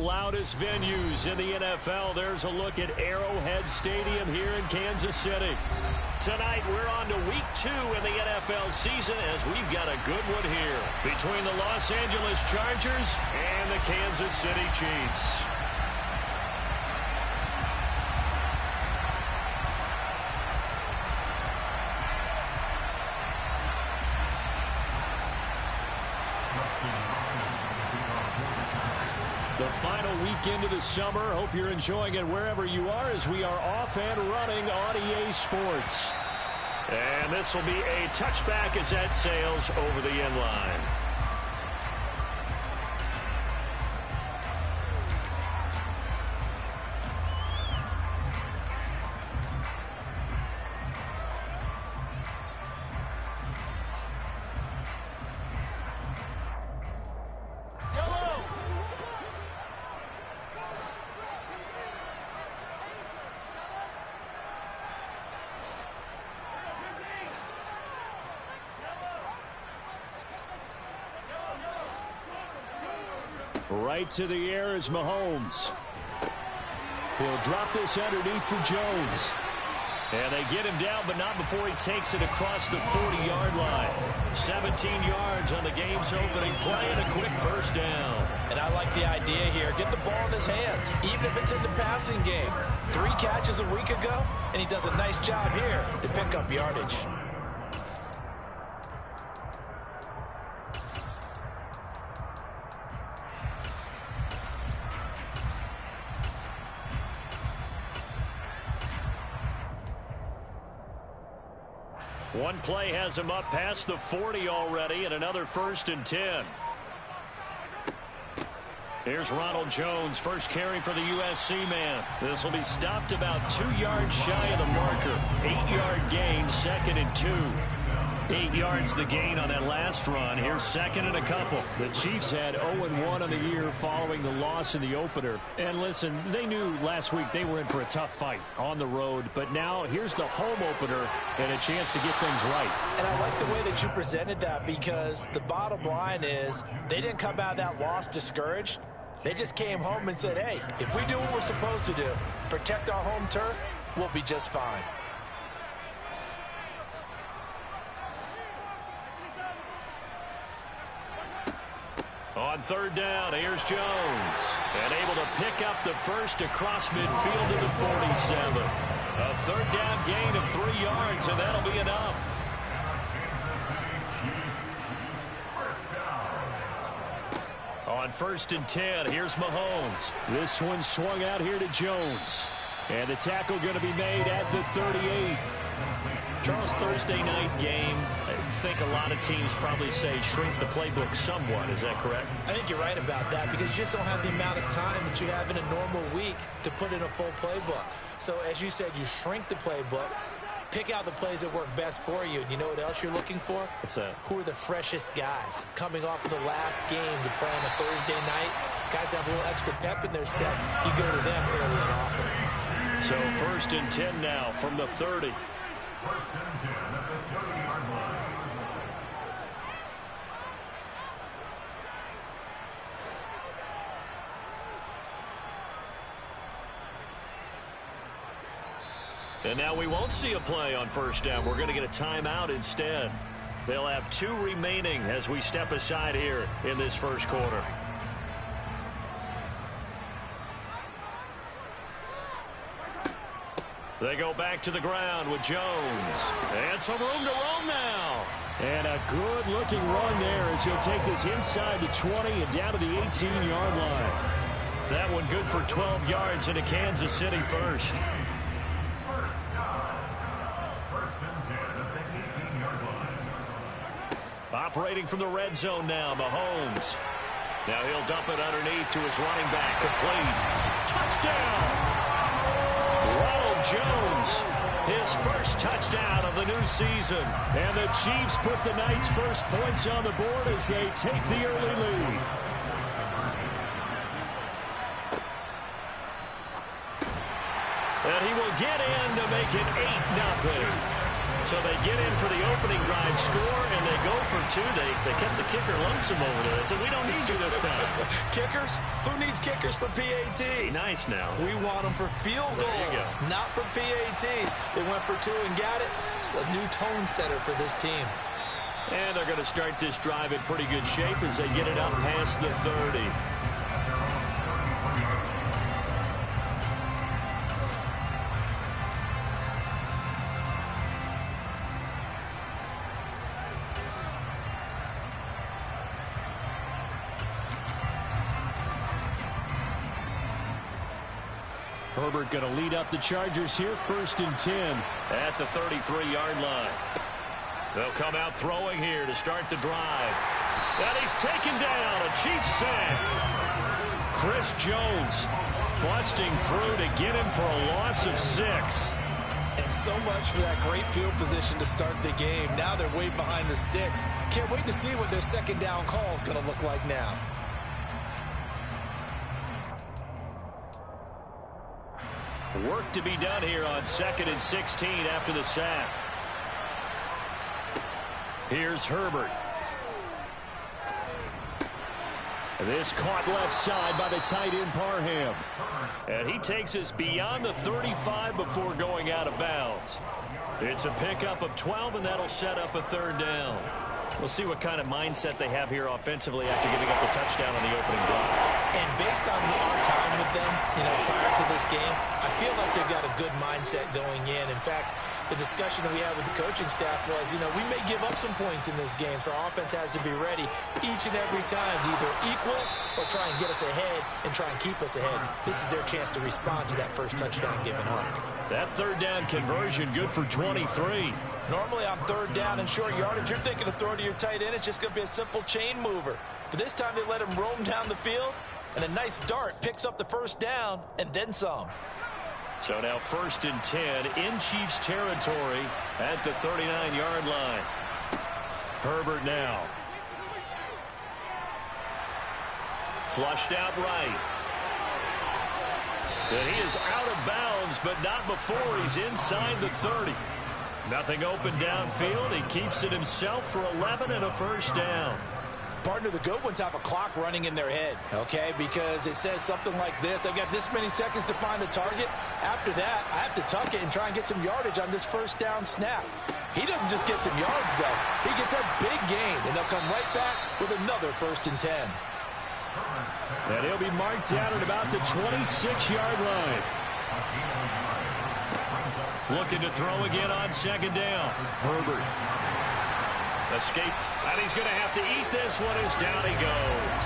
loudest venues in the NFL. There's a look at Arrowhead Stadium here in Kansas City. Tonight, we're on to week 2 in the NFL season as we've got a good one here between the Los Angeles Chargers and the Kansas City Chiefs. The final week into the summer. Hope you're enjoying it wherever you are as we are off and running on EA Sports. And this will be a touchback as that sails over the end line. Right to the air is Mahomes. He'll drop this underneath for Jones. And they get him down, but not before he takes it across the 40-yard line. 17 yards on the game's opening play and a quick first down. And I like the idea here. Get the ball in his hands, even if it's in the passing game. 3 catches a week ago, and he does a nice job here to pick up yardage. One play has him up past the 40 already, and another 1st and 10. Here's Ronald Jones, first carry for the USC man. This will be stopped about 2 yards shy of the marker. 8-yard gain, 2nd and 2. 8 yards the gain on that last run. Here's 2nd and a couple. The Chiefs had 0-1 on the year following the loss in the opener. And listen, they knew last week they were in for a tough fight on the road. But now here's the home opener and a chance to get things right. And I like the way that you presented that, because the bottom line is they didn't come out of that loss discouraged. They just came home and said, hey, if we do what we're supposed to do, protect our home turf, we'll be just fine. On 3rd down, here's Jones. And able to pick up the first across midfield to the 47. A 3rd down gain of 3 yards, and that'll be enough. On 1st and 10, here's Mahomes. This one swung out here to Jones. And the tackle going to be made at the 38. Charles, Thursday night game, I think a lot of teams probably say shrink the playbook somewhat. Is that correct? I think you're right about that, because you just don't have the amount of time that you have in a normal week to put in a full playbook. So as you said, you shrink the playbook, pick out the plays that work best for you. And you know what else you're looking for? What's that? Who are the freshest guys coming off of the last game to play on a Thursday night? Guys have a little extra pep in their step. You go to them early and often. So 1st and 10 now from the 30. And now we won't see a play on 1st down. We're going to get a timeout instead. They'll have 2 remaining as we step aside here in this 1st quarter. They go back to the ground with Jones. And some room to roam now. And a good-looking run there as he'll take this inside the 20 and down to the 18-yard line. That one good for 12 yards into Kansas City 1st. Operating from the red zone now, Mahomes. Now he'll dump it underneath to his running back. Complete. Touchdown! Ronald Jones, his first touchdown of the new season. And the Chiefs put the night's first points on the board as they take the early lead. And he will get in to make it 8-0. So they get in for the opening drive score, and they go for two. They kept the kicker lonesome over there. They said, we don't need you this time. Kickers? Who needs kickers for PATs? Nice now. We want them for field goals, not for PATs. They went for two and got it. It's a new tone setter for this team. And they're going to start this drive in pretty good shape as they get it up past the 30. Herbert going to lead up the Chargers here, 1st and 10 at the 33-yard line. They'll come out throwing here to start the drive. And he's taken down, a Chiefs sack. Chris Jones busting through to get him for a loss of 6. And so much for that great field position to start the game. Now they're way behind the sticks. Can't wait to see what their second down call is going to look like now. Work to be done here on 2nd and 16 after the sack. Here's Herbert. This caught left side by the tight end Parham. And he takes us beyond the 35 before going out of bounds. It's a pickup of 12, and that'll set up a 3rd down. We'll see what kind of mindset they have here offensively after giving up the touchdown on the opening drive. And based on our time with them, prior to this game, I feel like they've got a good mindset going in. In fact, the discussion that we had with the coaching staff was, we may give up some points in this game, so our offense has to be ready each and every time to either equal or try and get us ahead and try and keep us ahead. This is their chance to respond to that first touchdown given up. That 3rd down conversion good for 23. Normally on 3rd down and short yardage, you're thinking of throwing to your tight end. It's just going to be a simple chain mover. But this time they let him roam down the field, and a nice dart picks up the 1st down and then some. So now 1st and 10 in Chiefs territory at the 39-yard line. Herbert now. Flushed out right. And he is out of bounds, but not before he's inside the 30. Nothing open downfield. He keeps it himself for 11 and a 1st down. Partner, the good ones have a clock running in their head, okay? Because it says something like this. I've got this many seconds to find the target. After that, I have to tuck it and try and get some yardage on this 1st down snap. He doesn't just get some yards, though. He gets a big gain, and they'll come right back with another 1st and 10. And he'll be marked down at about the 26-yard line. Looking to throw again on 2nd down. Herbert. Escape. And he's going to have to eat this one as down he goes.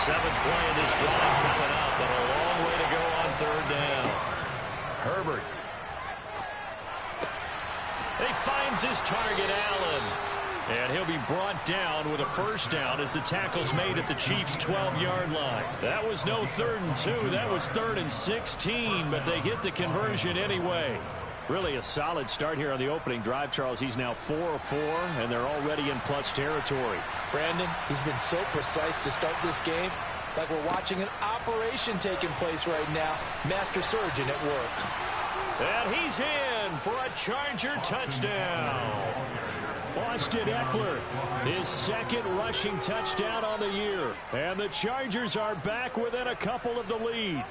7th play of this drive coming up, and a long way to go on 3rd down. Herbert. He finds his target, Allen. And he'll be brought down with a 1st down as the tackle's made at the Chiefs' 12-yard line. That was no 3rd and 2. That was 3rd and 16, but they get the conversion anyway. Really a solid start here on the opening drive, Charles. He's now 4 of 4, and they're already in plus territory. Brandon, he's been so precise to start this game, like we're watching an operation taking place right now. Master surgeon at work. And he's in for a Charger touchdown. Austin Eckler, his 2nd rushing touchdown on the year. And the Chargers are back within a couple of the lead.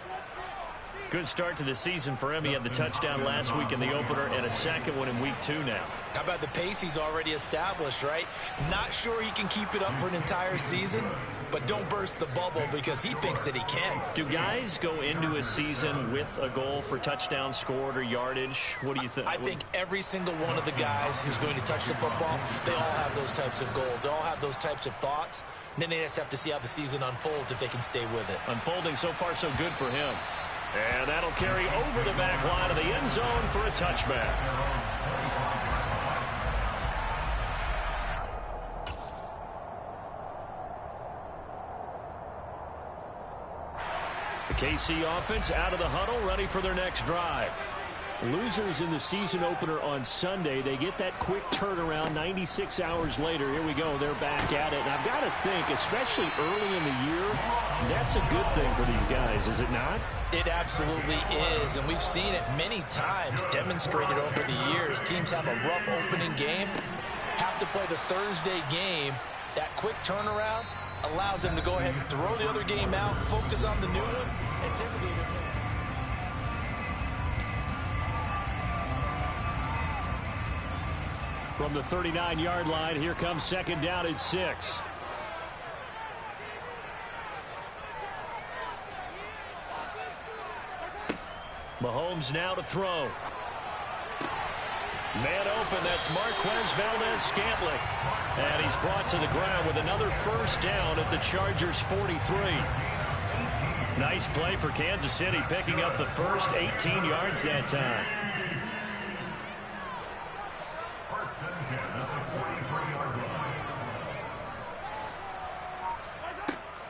Good start to the season for him. He had the touchdown last week in the opener and a 2nd one in week 2 now. How about the pace he's already established, right? Not sure he can keep it up for an entire season, but don't burst the bubble because he thinks that he can. Do guys go into a season with a goal for touchdowns scored or yardage? What do you think? I think every single one of the guys who's going to touch the football, they all have those types of goals. They all have those types of thoughts. And then they just have to see how the season unfolds if they can stay with it. Unfolding so far so good for him. And that'll carry over the back line of the end zone for a touchback. The KC offense out of the huddle, ready for their next drive. Losers in the season opener on Sunday, they get that quick turnaround 96 hours later. Here we go. They're back at it. And I've got to think, especially early in the year, that's a good thing for these guys, is it not? It absolutely is, and we've seen it many times demonstrated over the years. Teams have a rough opening game, have to play the Thursday game. That quick turnaround allows them to go ahead and throw the other game out, focus on the new one, and typically from the 39-yard line, here comes second down and 6. Mahomes now to throw. Man open, that's Marquez Valdez-Scantling. And he's brought to the ground with another first down at the Chargers' 43. Nice play for Kansas City, picking up the first 18 yards that time.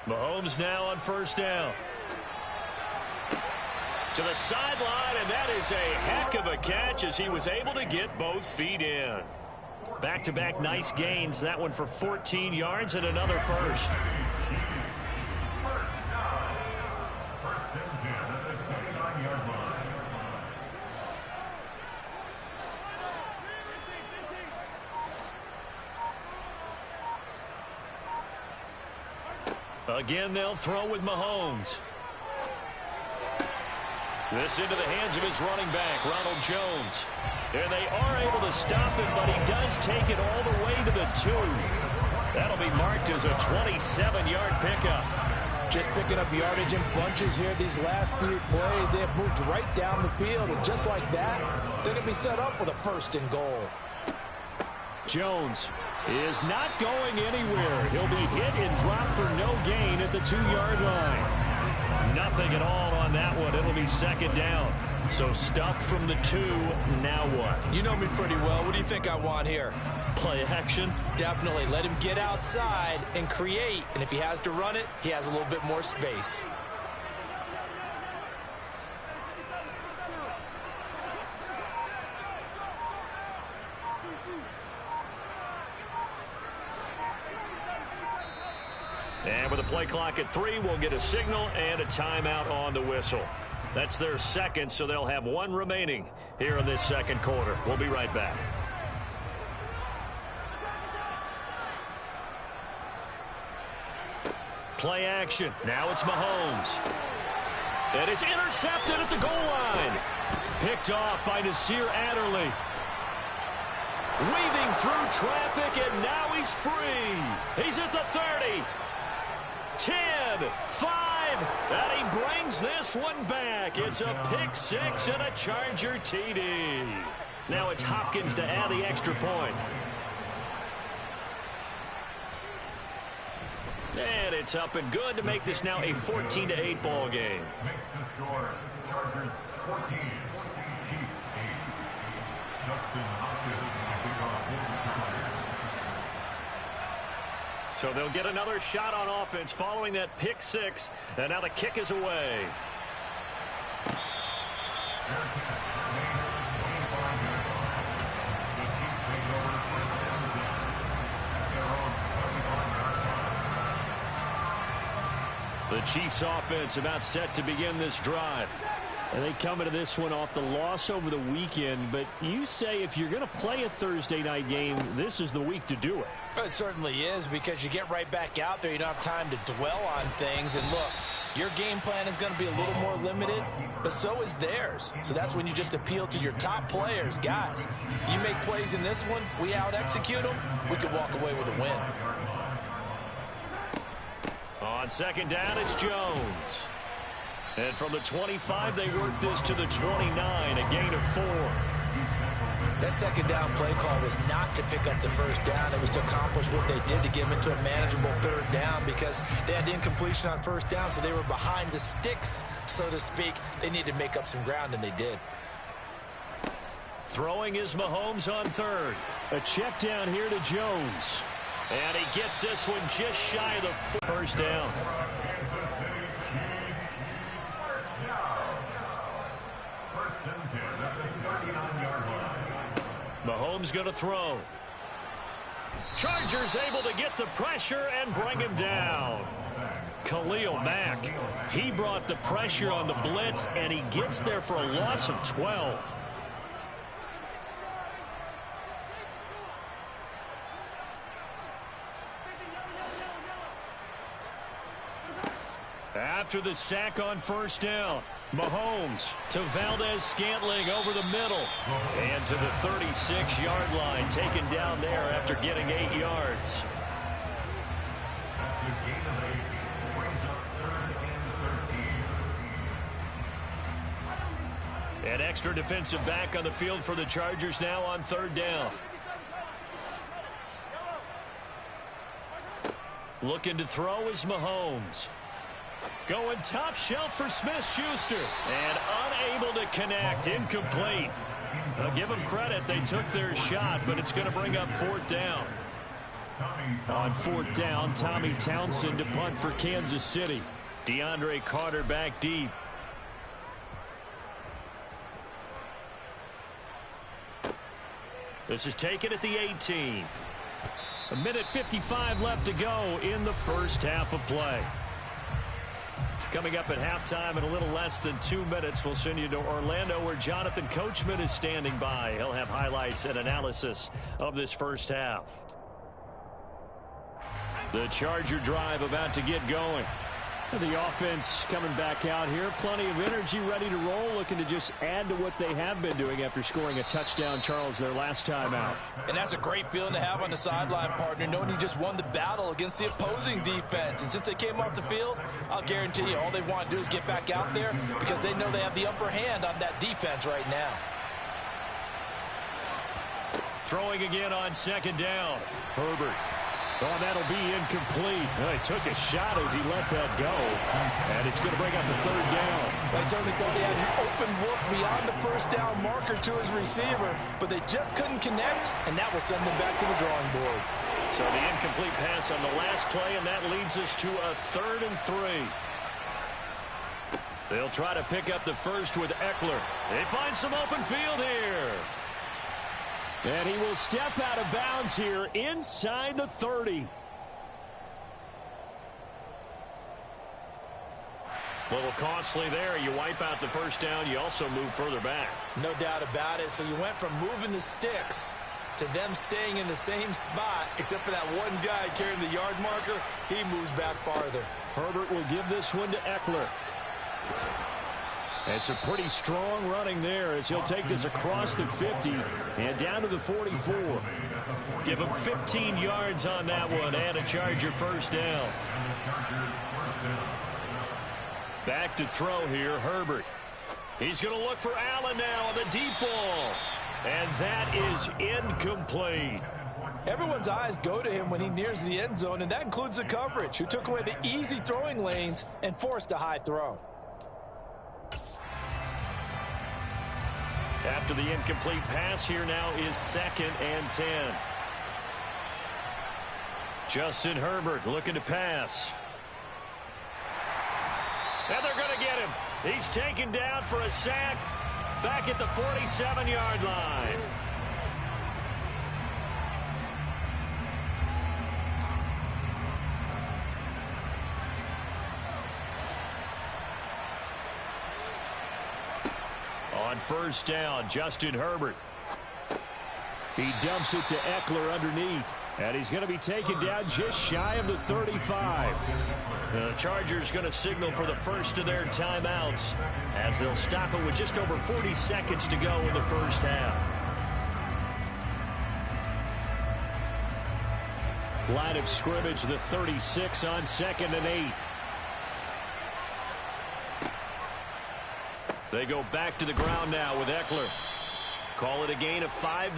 Mahomes now on first down. To the sideline, and that is a heck of a catch as he was able to get both feet in. Back-to-back nice gains. That one for 14 yards and another first. Again, they'll throw with Mahomes. This into the hands of his running back, Ronald Jones. And they are able to stop him, but he does take it all the way to the 2. That'll be marked as a 27-yard pickup. Just picking up yardage in bunches here. These last few plays, they have moved right down the field. And just like that, they're going to be set up with a first and goal. Jones is not going anywhere. He'll be hit and dropped for no gain at the 2-yard line. Nothing at all on that one. It'll be second down. So stuffed from the 2. Now what? You know me pretty well. What do you think I want here? Play action? Definitely. Let him get outside and create. And if he has to run it, he has a little bit more space. And with a play clock at 3, we'll get a signal and a timeout on the whistle. That's their second, so they'll have one remaining here in this second quarter. We'll be right back. Play action. Now it's Mahomes. And it's intercepted at the goal line. Picked off by Nasir Adderley. Weaving through traffic, and now he's free. He's at the 30. 10, 5, and he brings this one back. It's a pick 6 and a Charger TD. Now it's Hopkins to add the extra point. And it's up and good to make this now a 14-8 ball game. Makes the score Chargers 14, Chiefs 8. Justin Hopkins to kick off for the Chargers. So they'll get another shot on offense following that pick 6, and now the kick is away. The Chiefs offense about set to begin this drive. And they come into this one off the loss over the weekend, but you say if you're going to play a Thursday night game, this is the week to do it. It certainly is, because you get right back out there. You don't have time to dwell on things. And look, your game plan is going to be a little more limited, but so is theirs. So that's when you just appeal to your top players. Guys, you make plays in this one, we out-execute them, we could walk away with a win. On second down, it's Jones. And from the 25, they work this to the 29, a gain of 4. That second down play call was not to pick up the first down. It was to accomplish what they did to get them into a manageable third down, because they had incompletion on first down, so they were behind the sticks, so to speak. They needed to make up some ground, and they did. Throwing is Mahomes on third. A check down here to Jones. And he gets this one just shy of the first down. First and 10 at the Mahomes going to throw. Chargers able to get the pressure and bring him down. Khalil Mack, he brought the pressure on the blitz, and he gets there for a loss of 12. After the sack on first down, Mahomes to Valdez-Scantling over the middle and to the 36-yard line, taken down there after getting 8 yards. That's a gain of 8. Brings up 3rd and 13. An extra defensive back on the field for the Chargers now on 3rd down. Looking to throw is Mahomes. Going top shelf for Smith-Schuster. And unable to connect. Incomplete. I'll give them credit. They took their shot, but it's going to bring up 4th down. On 4th down, Tommy Townsend to punt for Kansas City. DeAndre Carter back deep. This is taken at the 18. 1:55 left to go in the first half of play. Coming up at halftime in a little less than 2 minutes, we'll send you to Orlando where Jonathan Coachman is standing by. He'll have highlights and analysis of this first half. The Charger drive about to get going. The offense coming back out here. Plenty of energy, ready to roll, looking to just add to what they have been doing after scoring a touchdown, Charles, their last time out. And that's a great feeling to have on the sideline, partner, knowing you just won the battle against the opposing defense. And since they came off the field, I'll guarantee you all they want to do is get back out there because they know they have the upper hand on that defense right now. Throwing again on 2nd down. Herbert. Oh, that'll be incomplete. Well, he took a shot as he let that go. And it's going to bring up a 3rd down. I certainly thought he had an open look beyond the first down marker to his receiver, but they just couldn't connect, and that will send them back to the drawing board. So the incomplete pass on the last play, and that leads us to a 3rd and 3. They'll try to pick up the first with Eckler. They find some open field here. And he will step out of bounds here inside the 30. A little costly there. You wipe out the first down. You also move further back. No doubt about it. So you went from moving the sticks to them staying in the same spot, except for that one guy carrying the yard marker. He moves back farther. Herbert will give this one to Eckler. It's a pretty strong running there as he'll take this across the 50 and down to the 44. Give him 15 yards on that one and a Charger first down. Back to throw here, Herbert. He's going to look for Allen now on the deep ball. And that is incomplete. Everyone's eyes go to him when he nears the end zone, and that includes the coverage, who took away the easy throwing lanes and forced a high throw. After the incomplete pass, here now is 2nd and 10. Justin Herbert looking to pass. And they're going to get him. He's taken down for a sack back at the 47-yard line. On first down, Justin Herbert. He dumps it to Eckler underneath. And he's going to be taken down just shy of the 35. The Chargers going to signal for the first of their timeouts as they'll stop it with just over 40 seconds to go in the first half. Line of scrimmage, the 36 on 2nd and 8. They go back to the ground now with Eckler. Call it a gain of 5.